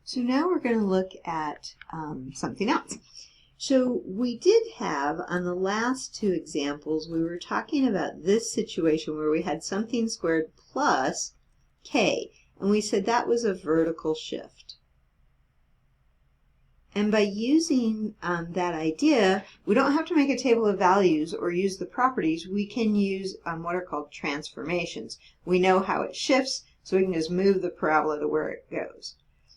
So now we're going to look at something else. So we did have, on the last two examples, we were talking about this situation where we had something squared plus k, and we said that was a vertical shift. And by using that idea, we don't have to make a table of values or use the properties. We can use what are called transformations. We know how it shifts, so we can just move the parabola to where it goes.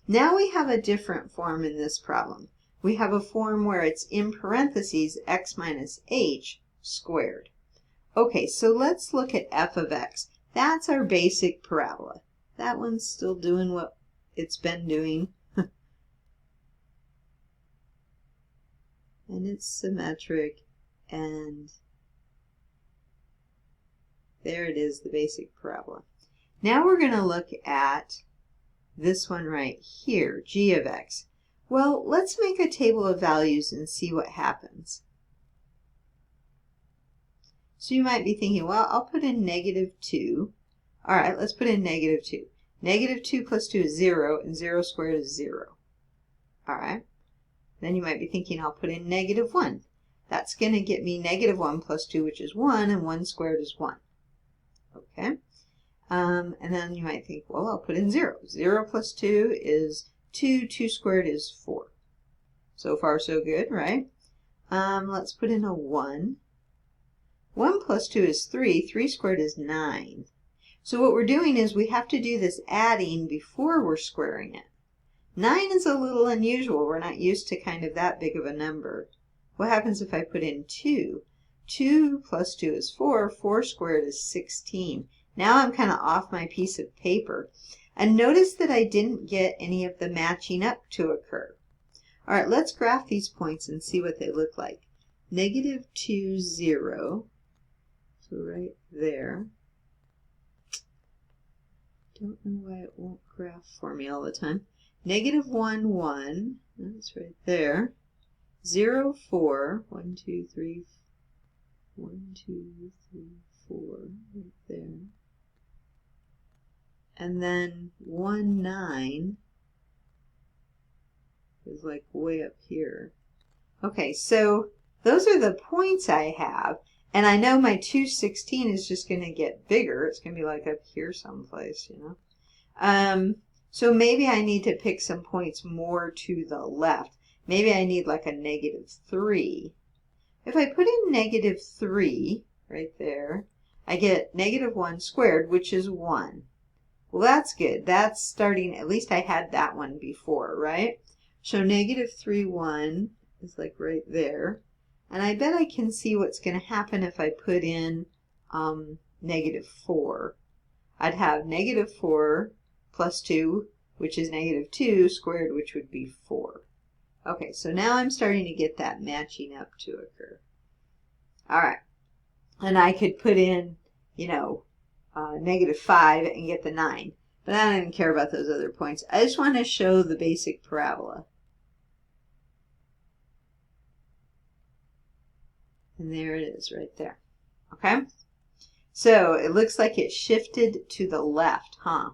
Now we have a different form in this problem. We have a form where it's in parentheses x minus h squared. Okay, so let's look at f of x. That's our basic parabola. That one's still doing what it's been doing. And it's symmetric, and there it is, the basic parabola. Now we're going to look at this one right here, g of x. Well, let's make a table of values and see what happens. So you might be thinking, well, I'll put in -2. All right, let's put in -2. -2 plus 2 is 0, and 0 squared is 0. All right. Then you might be thinking, I'll put in -1. That's going to get me -1 plus 2, which is 1, and 1 squared is 1. Okay. And then you might think, well, I'll put in 0. 0 plus 2 is 2. 2 squared is 4. So far, so good, right? Let's put in a 1. 1 plus 2 is 3. 3 squared is 9. So what we're doing is we have to do this adding before we're squaring it. 9 is a little unusual. We're not used to kind of that big of a number. What happens if I put in 2? 2 plus 2 is 4. 4 squared is 16. Now I'm kind of off my piece of paper. And notice that I didn't get any of the matching up to occur. All right, let's graph these points and see what they look like. -2, 0. So right there. Don't know why it won't graph for me all the time. -1, 1. That's right there. 0, 4. 1, 2, 3. 1, 2, 3, 4. Right there. And then 1, 9 is like way up here. Okay, so those are the points I have. And I know my 216 is just going to get bigger. It's going to be like up here someplace, you know. So maybe I need to pick some points more to the left. Maybe I need like a -3. If I put in -3 right there, I get -1 squared, which is 1. Well, that's good. That's starting, at least I had that one before, right? So -3, 1 is like right there. And I bet I can see what's going to happen if I put in -4. I'd have -4 plus 2, which is -2 squared, which would be 4. Okay, so now I'm starting to get that matching up to occur. All right, and I could put in, you know, -5 and get the 9. But I don't even care about those other points. I just want to show the basic parabola. And there it is right there. Okay? So it looks like it shifted to the left, huh?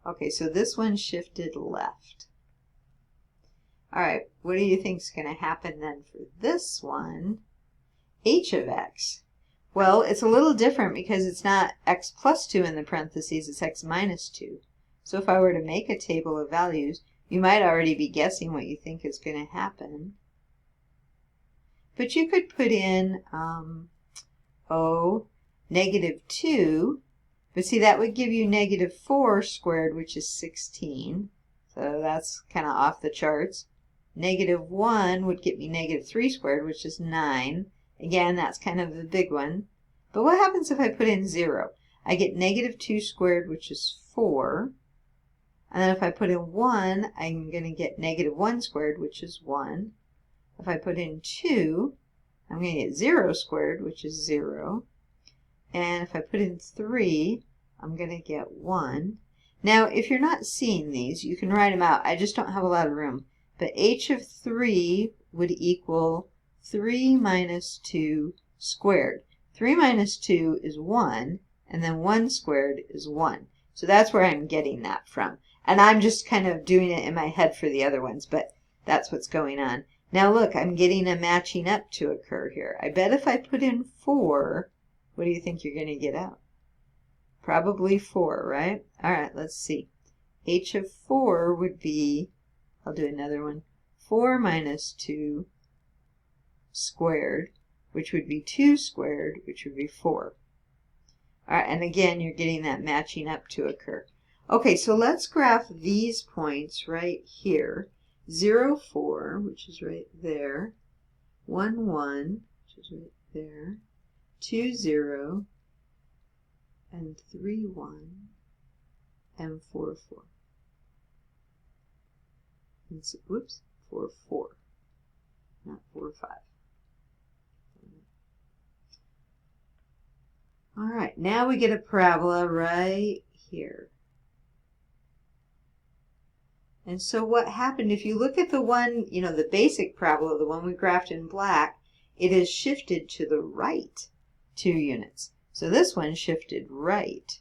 Okay, so this one shifted left. All right, what do you think is going to happen then for this one? H of x. Well, it's a little different because it's not x plus 2 in the parentheses, it's x minus 2. So if I were to make a table of values, you might already be guessing what you think is going to happen. But you could put in, -2, but see, that would give you -4 squared, which is 16. So that's kind of off the charts. -1 would get me -3 squared, which is 9. Again, that's kind of the big one. But what happens if I put in 0? I get -2 squared, which is 4. And then if I put in 1, I'm going to get -1 squared, which is 1. If I put in 2, I'm going to get 0 squared, which is 0. And if I put in 3, I'm going to get 1. Now, if you're not seeing these, you can write them out. I just don't have a lot of room. But h of 3 would equal 3 minus 2 squared. 3 minus 2 is 1, and then 1 squared is 1. So that's where I'm getting that from. And I'm just kind of doing it in my head for the other ones, but that's what's going on. Now look, I'm getting a matching up to occur here. I bet if I put in 4, what do you think you're going to get out? Probably 4, right? All right, let's see. H of 4 would be, I'll do another one, 4 minus 2 squared, which would be 2 squared, which would be 4. All right, and again, you're getting that matching up to occur. Okay, so let's graph these points right here. 0, 4, which is right there. 1, 1, which is right there. 2, 0, and 3, 1, and 4, 4. And so, whoops, 4, 4, not 4, 5. All right, now we get a parabola right here. And so what happened, if you look at the one, the basic parabola, the one we graphed in black, it is shifted to the right 2 units. So this one shifted right.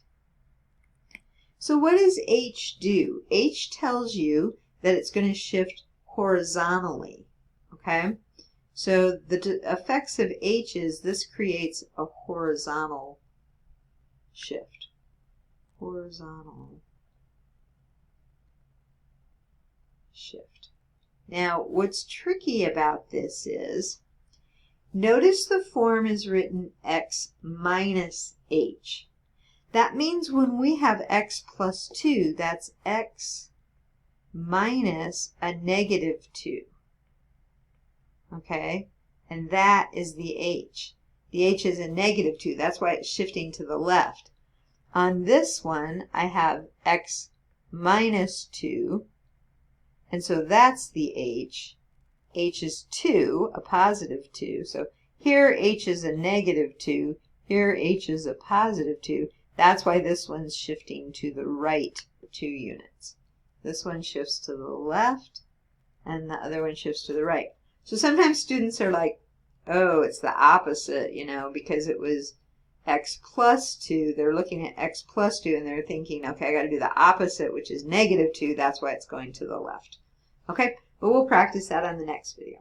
So what does H do? H tells you that it's going to shift horizontally, okay? So the effects of H is this creates a horizontal shift. Horizontal shift. Now, what's tricky about this is, notice the form is written x minus h. That means when we have x plus 2, that's x minus a negative 2. Okay? And that is the h. The h is a negative 2. That's why it's shifting to the left. On this one, I have x minus 2. And so that's the h. H is 2, a positive 2. So here h is a negative 2. Here h is a positive 2. That's why this one's shifting to the right 2 units. This one shifts to the left, and the other one shifts to the right. So sometimes students are like, oh, it's the opposite, because it was x plus 2. They're looking at x plus 2, and they're thinking, okay, I got to do the opposite, which is negative 2. That's why it's going to the left. Okay, but we'll practice that on the next video.